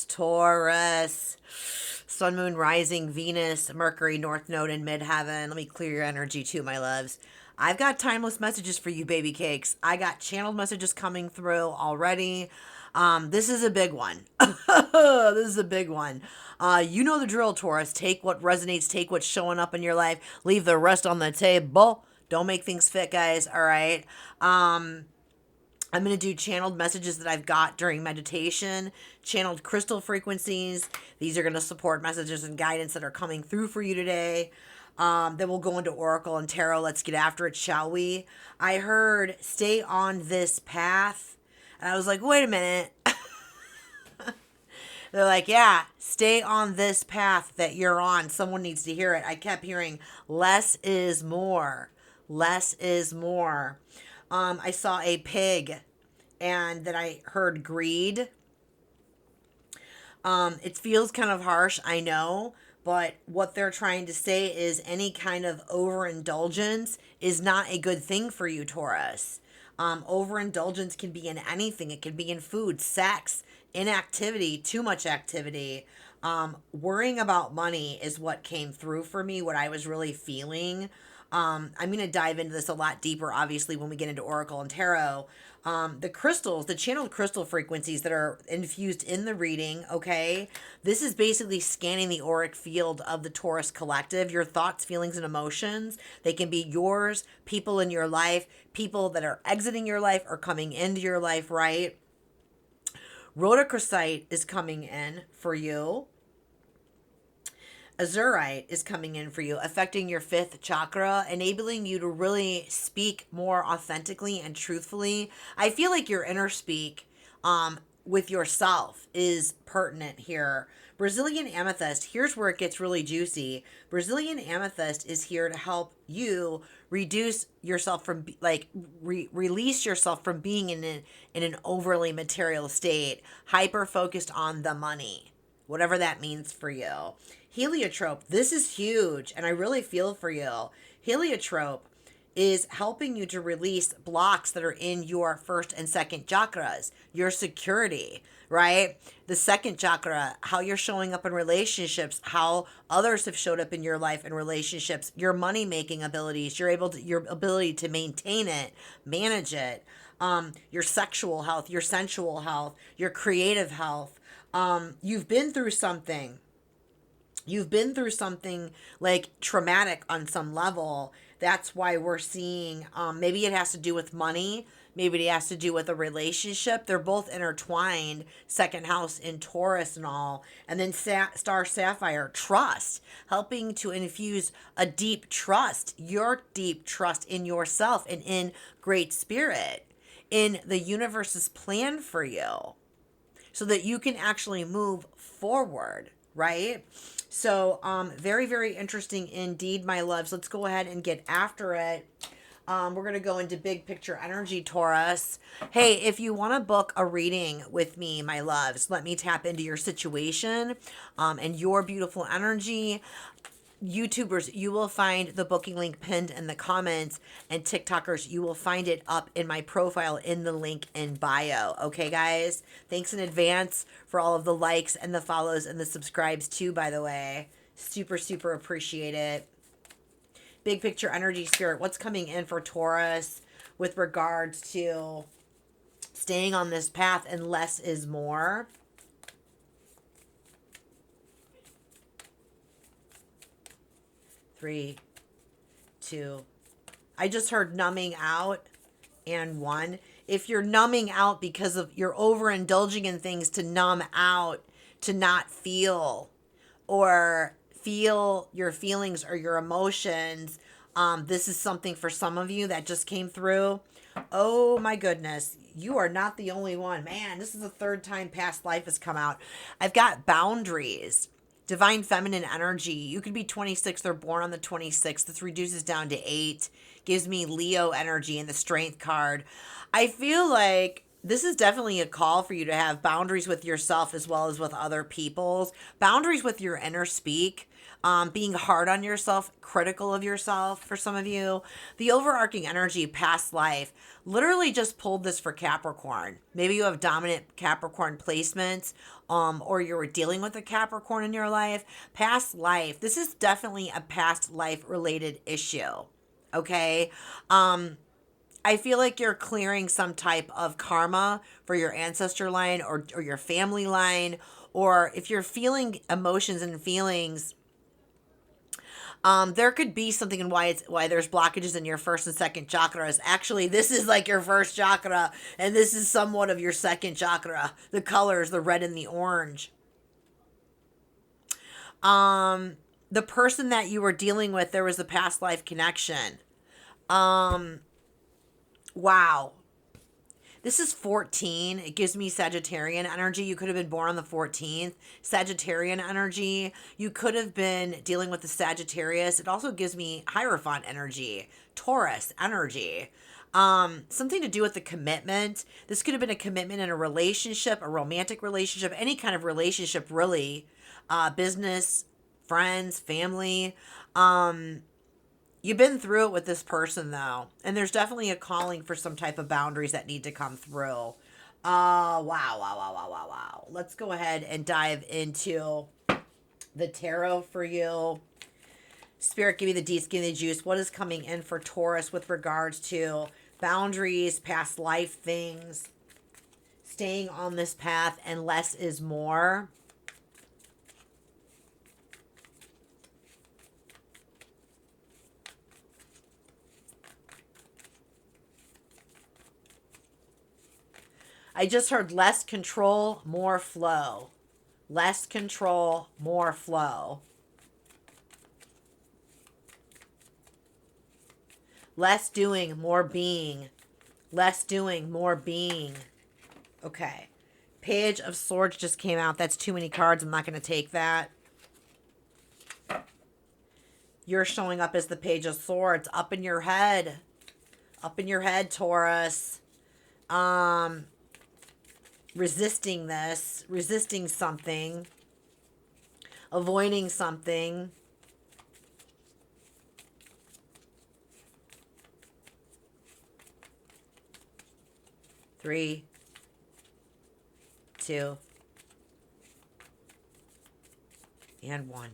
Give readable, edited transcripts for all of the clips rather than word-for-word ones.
Taurus. Sun, moon, rising, Venus, Mercury, North Node, and midheaven. Let me clear your energy too, my loves. I've got timeless messages for you, baby cakes. I got channeled messages coming through already. This is a big one. This is a big one. You know the drill, Taurus. Take what resonates, take what's showing up in your life, leave the rest on the table. Don't make things fit, guys. All right. I'm going to do channeled messages that I've got during meditation, channeled crystal frequencies. These are going to support messages and guidance that are coming through for you today. Then we'll go into Oracle and Tarot. Let's get after it, shall we? I heard stay on this path. And I was like, wait a minute. They're like, yeah, stay on this path that you're on. Someone needs to hear it. I kept hearing less is more. Less is more. I saw a pig and then I heard greed. It feels kind of harsh, I know, but what they're trying to say is any kind of overindulgence is not a good thing for you, Taurus. Overindulgence can be in anything. It can be in food, sex, inactivity, too much activity. Worrying about money is what came through for me, what I was really feeling. I'm going to dive into this a lot deeper, obviously, when we get into Oracle and Tarot. The crystals, the channeled crystal frequencies that are infused in the reading, okay? This is basically scanning the auric field of the Taurus collective, your thoughts, feelings, and emotions. They can be yours, people in your life, people that are exiting your life or coming into your life, right? Rhodochrosite is coming in for you. Azurite is coming in for you, affecting your fifth chakra, enabling you to really speak more authentically and truthfully. I feel like your inner speak with yourself is pertinent here. Brazilian amethyst, here's where it gets really juicy. Brazilian amethyst is here to help you reduce yourself from release yourself from being in an overly material state, hyper focused on the money, whatever that means for you. Heliotrope, this is huge, and I really feel for you. Heliotrope is helping you to release blocks that are in your first and second chakras, your security, right? The second chakra, how you're showing up in relationships, how others have showed up in your life in relationships, your money-making abilities, your ability to maintain it, manage it, your sexual health, your sensual health, your creative health. You've been through something. You've been through something like traumatic on some level. That's why we're seeing, maybe it has to do with money. Maybe it has to do with a relationship. They're both intertwined, second house in Taurus and all. And then Star Sapphire, trust, helping to infuse a deep trust, your deep trust in yourself and in Great Spirit, in the universe's plan for you, so that you can actually move forward, right? So, very, very interesting indeed, my loves. Let's go ahead and get after it. We're going to go into big picture energy, Taurus. Hey, if you want to book a reading with me, my loves, let me tap into your situation and your beautiful energy. YouTubers, you will find the booking link pinned in the comments, and TikTokers, you will find it up in my profile in the link in bio. Okay, guys? Thanks in advance for all of the likes and the follows and the subscribes too, by the way. Super, super appreciate it. Big picture energy, spirit, what's coming in for Taurus with regards to staying on this path and less is more? 3, 2. I just heard numbing out and 1. If you're numbing out because of you're overindulging in things to numb out, to not feel or feel your feelings or your emotions, this is something for some of you that just came through. Oh my goodness, you are not the only one. Man, this is the third time past life has come out. I've got boundaries. Divine feminine energy. You could be 26th or born on the 26th. This reduces down to 8. Gives me Leo energy and the strength card. I feel like This is definitely a call for you to have boundaries with yourself as well as with other people's. Boundaries with your inner speak. Being hard on yourself, critical of yourself for some of you. The overarching energy, past life, literally just pulled this for Capricorn. Maybe you have dominant Capricorn placements, or you're dealing with a Capricorn in your life. Past life. This is definitely a past life related issue. Okay. I feel like you're clearing some type of karma for your ancestor line or your family line, or if you're feeling emotions and feelings, there could be something in why there's blockages in your first and second chakras. Actually, this is like your first chakra, and this is somewhat of your second chakra. The colors, the red and the orange. The person that you were dealing with, there was a past life connection. Wow. This is 14. It gives me Sagittarian energy. You could have been born on the 14th. Sagittarian energy. You could have been dealing with the Sagittarius. It also gives me Hierophant energy. Taurus energy. Something to do with the commitment. This could have been a commitment in a relationship, a romantic relationship, any kind of relationship, really. Business, friends, family. You've been through it with this person, though. And there's definitely a calling for some type of boundaries that need to come through. Wow. Let's go ahead and dive into the tarot for you. Spirit, give me the deets, give me the juice. What is coming in for Taurus with regards to boundaries, past life things, staying on this path, and less is more? I just heard less control, more flow. Less control, more flow. Less doing, more being. Less doing, more being. Okay. Page of Swords just came out. That's too many cards. I'm not going to take that. You're showing up as the Page of Swords. Up in your head. Up in your head, Taurus. Resisting this, resisting something, avoiding something. Three, two, and one.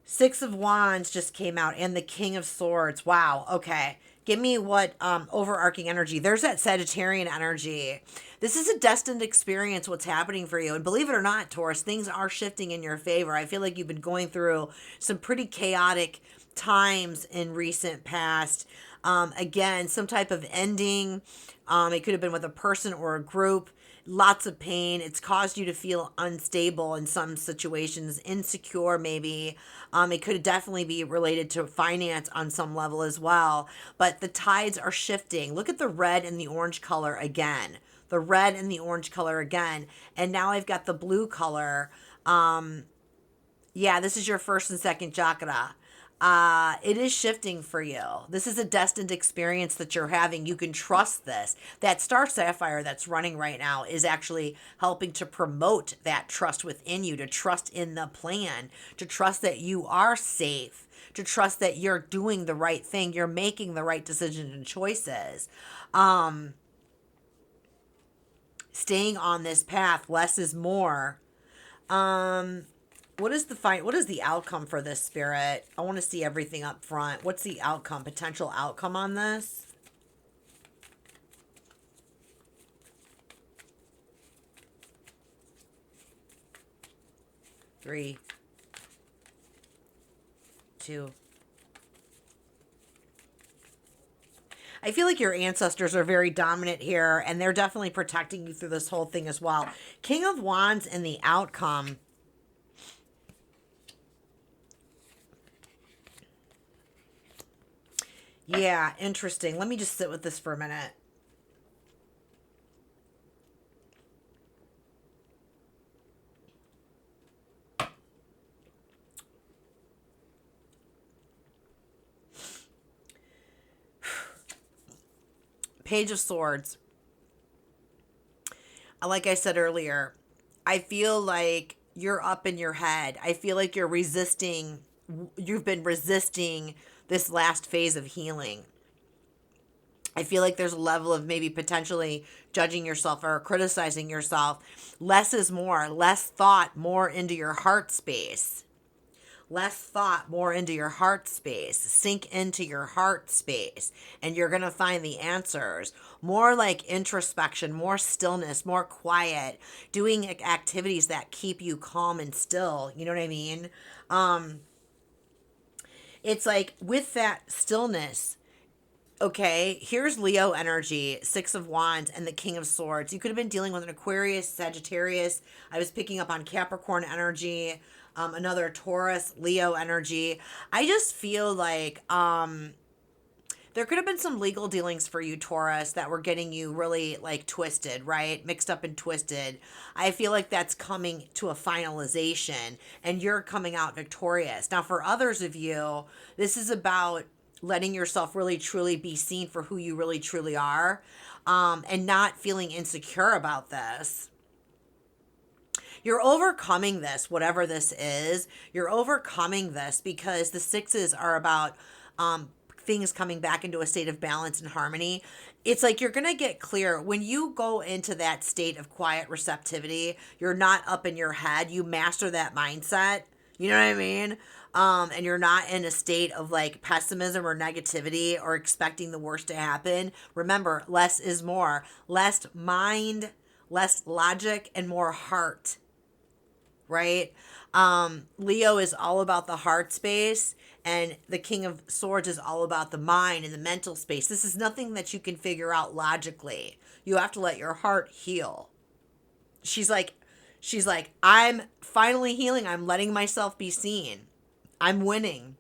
Six of Wands just came out, and the King of Swords. Wow. Okay. Give me what overarching energy. There's that Sagittarian energy. This is a destined experience, what's happening for you. And believe it or not, Taurus, things are shifting in your favor. I feel like you've been going through some pretty chaotic times in recent past. Again, some type of ending. It could have been with a person or a group. Lots of pain. It's caused you to feel unstable in some situations, insecure maybe. It could definitely be related to finance on some level as well. But the tides are shifting. Look at the red and the orange color again. The red and the orange color again. And now I've got the blue color. Yeah, this is your first and second chakra. It is shifting for you. This is a destined experience that you're having. You can trust this. That Star Sapphire that's running right now is actually helping to promote that trust within you, to trust in the plan, to trust that you are safe, to trust that you're doing the right thing, you're making the right decisions and choices. Staying on this path, less is more. What is the outcome for this, Spirit? I want to see everything up front. What's the outcome, potential outcome on this? Three, two. I feel like your ancestors are very dominant here, and they're definitely protecting you through this whole thing as well. King of Wands and the outcome. Yeah, interesting. Let me just sit with this for a minute. Page of Swords. like I said earlier, I feel like you're up in your head. I feel like you've been resisting this last phase of healing. I feel like there's a level of maybe potentially judging yourself or criticizing yourself. Less is more, less thought, more into your heart space. Less thought, more into your heart space. Sink into your heart space, and you're going to find the answers. More like introspection, more stillness, more quiet, doing activities that keep you calm and still. You know what I mean? It's like with that stillness, okay, here's Leo energy, Six of Wands, and the King of Swords. You could have been dealing with an Aquarius, Sagittarius. I was picking up on Capricorn energy, another Taurus, Leo energy. I just feel like there could have been some legal dealings for you, Taurus, that were getting you really like twisted, right? Mixed up and twisted. I feel like that's coming to a finalization and you're coming out victorious. Now, for others of you, this is about letting yourself really truly be seen for who you really truly are, and not feeling insecure about this. You're overcoming this, whatever this is. You're overcoming this because the sixes are about things coming back into a state of balance and harmony. It's like you're going to get clear when you go into that state of quiet receptivity. You're not up in your head. You master that mindset. You know what I mean? And you're not in a state of like pessimism or negativity or expecting the worst to happen. Remember, less is more. Less mind, less logic, and more heart. Right? Leo is all about the heart space, and the King of Swords is all about the mind and the mental space. This is nothing that you can figure out logically. You have to let your heart heal. She's like, I'm finally healing. I'm letting myself be seen. I'm winning.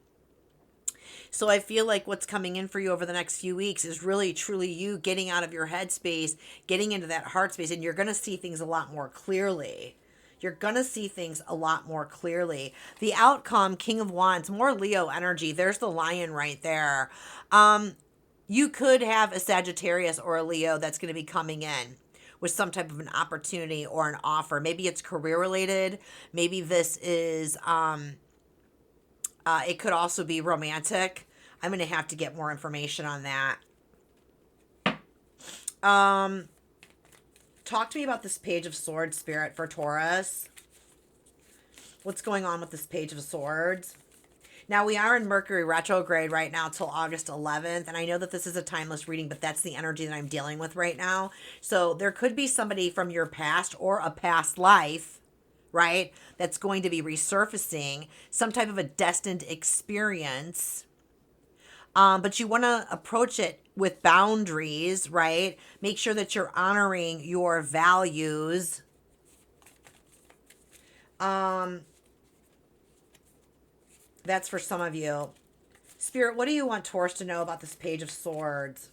So I feel like what's coming in for you over the next few weeks is really, truly you getting out of your head space, getting into that heart space, and you're going to see things a lot more clearly. You're going to see things a lot more clearly. The outcome, King of Wands, more Leo energy. There's the lion right there. You could have a Sagittarius or a Leo that's going to be coming in with some type of an opportunity or an offer. Maybe it's career related. Maybe this is, it could also be romantic. I'm going to have to get more information on that. Talk to me about this Page of Swords, Spirit, for Taurus. What's going on with this Page of Swords? Now, we are in Mercury retrograde right now till August 11th, and I know that this is a timeless reading, but that's the energy that I'm dealing with right now. So there could be somebody from your past or a past life, right, that's going to be resurfacing, some type of a destined experience. But you want to approach it with boundaries, right? Make sure that you're honoring your values. That's for some of you. Spirit, what do you want Taurus to know about this Page of Swords?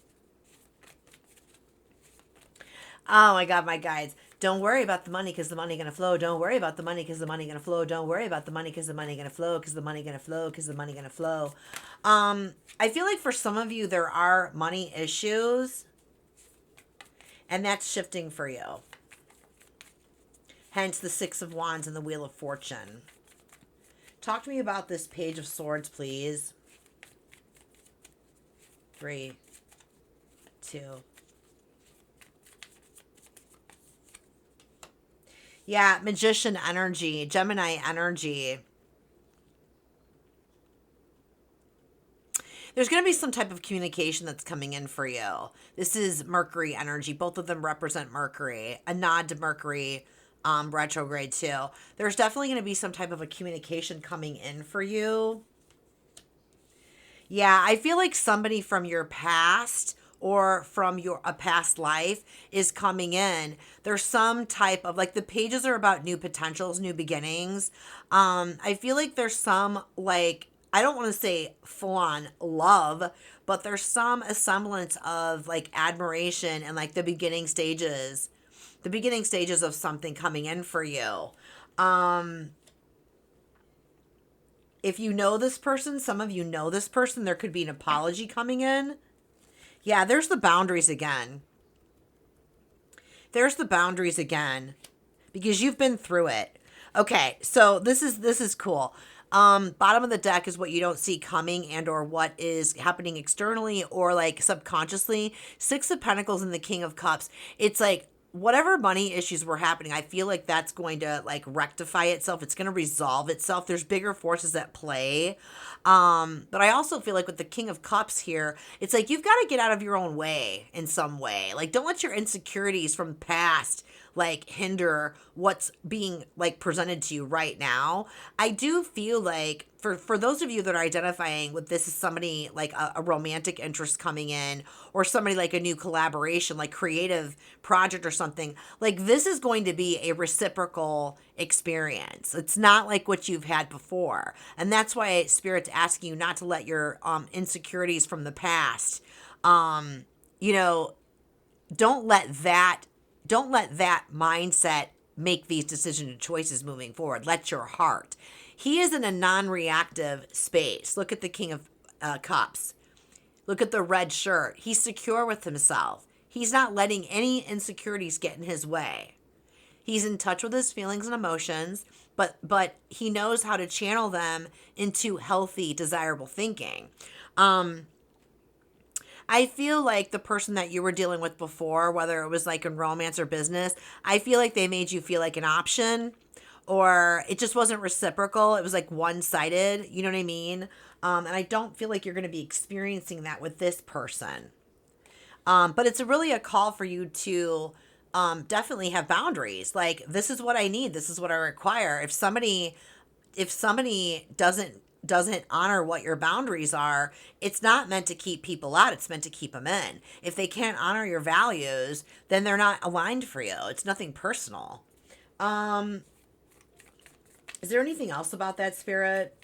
Oh my God, my guides. Don't worry about the money because the money going to flow. Don't worry about the money because the money going to flow. Don't worry about the money because the money going to flow, because the money going to flow, because the money going to flow. I feel like for some of you, there are money issues, and that's shifting for you. Hence the Six of Wands and the Wheel of Fortune. Talk to me about this Page of Swords, please. 3, 2. Yeah, Magician energy, Gemini energy. There's going to be some type of communication that's coming in for you. This is Mercury energy. Both of them represent Mercury. A nod to Mercury retrograde too. There's definitely going to be some type of a communication coming in for you. Yeah, I feel like somebody from your past or from a past life is coming in. There's some type of, like, the pages are about new potentials, new beginnings. I feel like there's some, like, I don't want to say full-on love, but there's some semblance of, like, admiration and, like, the beginning stages of something coming in for you. If you know this person, some of you know this person, there could be an apology coming in. Yeah, there's the boundaries again. there's the boundaries again, because you've been through it. Okay, so this is cool. Bottom of the deck is what you don't see coming and or what is happening externally or like subconsciously. Six of Pentacles and the King of Cups. It's like whatever money issues were happening, I feel like that's going to like rectify itself. It's going to resolve itself. There's bigger forces at play. But I also feel like with the King of Cups here, it's like you've got to get out of your own way in some way. Like, don't let your insecurities from the past like hinder what's being like presented to you right now. I do feel like for those of you that are identifying with this as somebody like a romantic interest coming in, or somebody like a new collaboration, like creative project or something, like this is going to be a reciprocal experience. It's not like what you've had before. And that's why Spirit's asking you not to let your insecurities from the past, you know, don't let that mindset make these decisions and choices moving forward. Let your heart. He is in a non-reactive space. Look at the King of Cups. Look at the red shirt. He's secure with himself. He's not letting any insecurities get in his way. He's in touch with his feelings and emotions, but he knows how to channel them into healthy, desirable thinking. I feel like the person that you were dealing with before, whether it was like in romance or business, I feel like they made you feel like an option, or it just wasn't reciprocal. It was like one-sided, you know what I mean? And I don't feel like you're going to be experiencing that with this person. But it's really a call for you to definitely have boundaries. Like, this is what I need. This is what I require. If somebody doesn't honor what your boundaries are, it's not meant to keep people out. It's meant to keep them in. If they can't honor your values, then they're not aligned for you. It's nothing personal. Is there anything else about that, Spirit?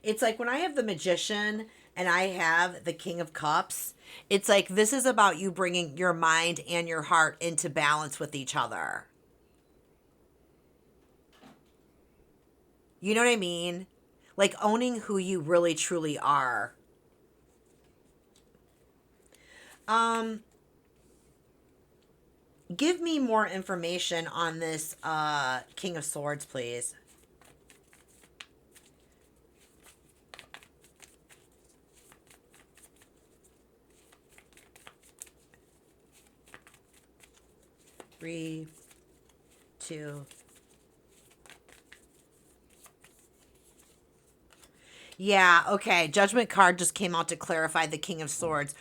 It's like when I have the Magician and I have the King of Cups, it's like this is about you bringing your mind and your heart into balance with each other. You know what I mean? Like owning who you really truly are. Give me more information on this King of Swords, please. Three, two. Yeah, okay. Judgment card just came out to clarify the King of Swords.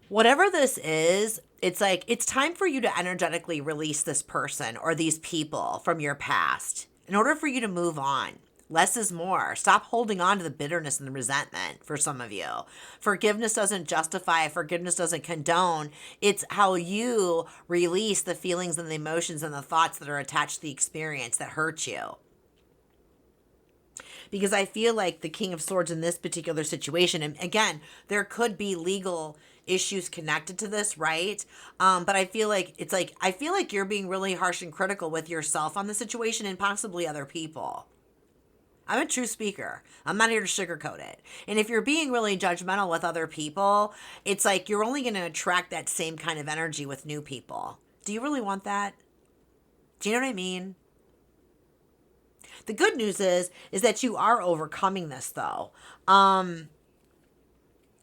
Whatever this is, it's like it's time for you to energetically release this person or these people from your past in order for you to move on. Less is more. Stop holding on to the bitterness and the resentment for some of you. Forgiveness doesn't justify, forgiveness doesn't condone. It's how you release the feelings and the emotions and the thoughts that are attached to the experience that hurt you. Because I feel like the King of Swords in this particular situation, and again, there could be legal issues connected to this, right? But I feel like I feel like you're being really harsh and critical with yourself on the situation and possibly other people. I'm a true speaker. I'm not here to sugarcoat it. And if you're being really judgmental with other people, it's like you're only going to attract that same kind of energy with new people. Do you really want that? Do you know what I mean? The good news is that you are overcoming this, though.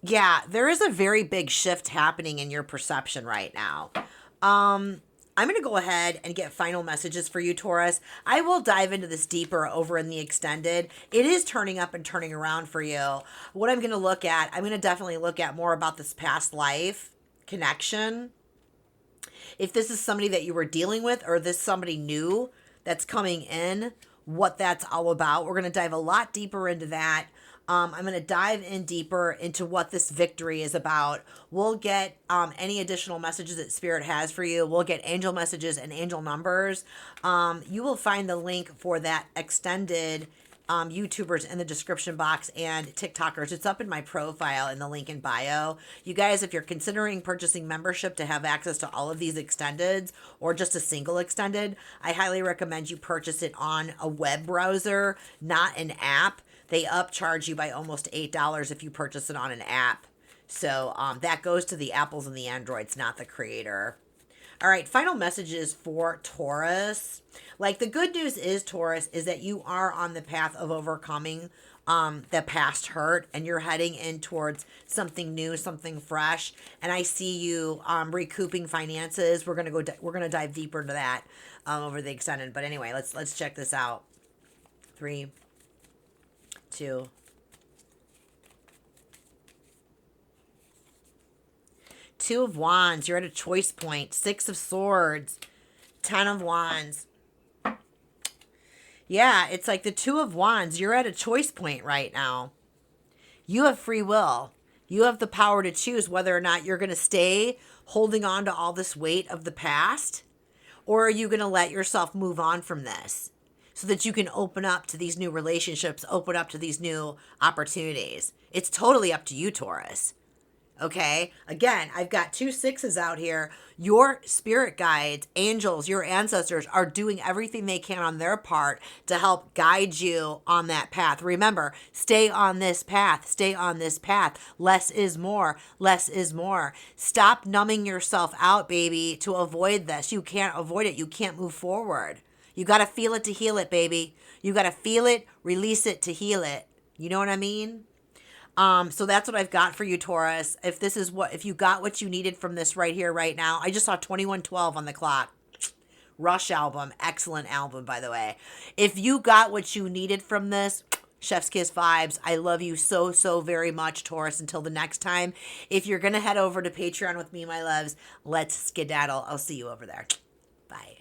Yeah, there is a very big shift happening in your perception right now. I'm going to go ahead and get final messages for you, Taurus. I will dive into this deeper over in the extended. It is turning up and turning around for you. What I'm going to look at, I'm going to definitely look at more about this past life connection. If this is somebody that you were dealing with or this somebody new that's coming in, what that's all about. We're going to dive a lot deeper into that. I'm going to dive in deeper into what this victory is about. We'll get any additional messages that Spirit has for you. We'll get angel messages and angel numbers. You will find the link for that extended YouTubers in the description box and TikTokers. It's up in my profile in the link in bio. You guys, if you're considering purchasing membership to have access to all of these extendeds or just a single extended, I highly recommend you purchase it on a web browser, not an app. They upcharge you by almost $8 if you purchase it on an app. So that goes to the apples and the androids, not the creator. All right, final messages for Taurus. Like, the good news is, Taurus, is that you are on the path of overcoming the past hurt, and you're heading in towards something new, something fresh. And I see you recouping finances. We're gonna dive deeper into that over the extended. But anyway, let's check this out. 3, 2. Two of Wands, you're at a choice point. 6 of Swords, 10 of Wands. Yeah, it's like the 2 of Wands, you're at a choice point right now. You have free will. You have the power to choose whether or not you're going to stay holding on to all this weight of the past, or are you going to let yourself move on from this so that you can open up to these new relationships, open up to these new opportunities. It's totally up to you, Taurus. Okay, again, I've got 2 6s out here. Your spirit guides, angels, your ancestors are doing everything they can on their part to help guide you on that path. Remember, stay on this path. Stay on this path. Less is more. Less is more. Stop numbing yourself out, baby, to avoid this. You can't avoid it. You can't move forward. You got to feel it to heal it, baby. You got to feel it, release it to heal it. You know what I mean? So that's what I've got for you, Taurus. If you got what you needed from this right here, right now. I just saw 2112 on the clock. Rush album. Excellent album, by the way. If you got what you needed from this, chef's kiss vibes. I love you so, so very much, Taurus. Until the next time, if you're going to head over to Patreon with me, my loves, let's skedaddle. I'll see you over there. Bye.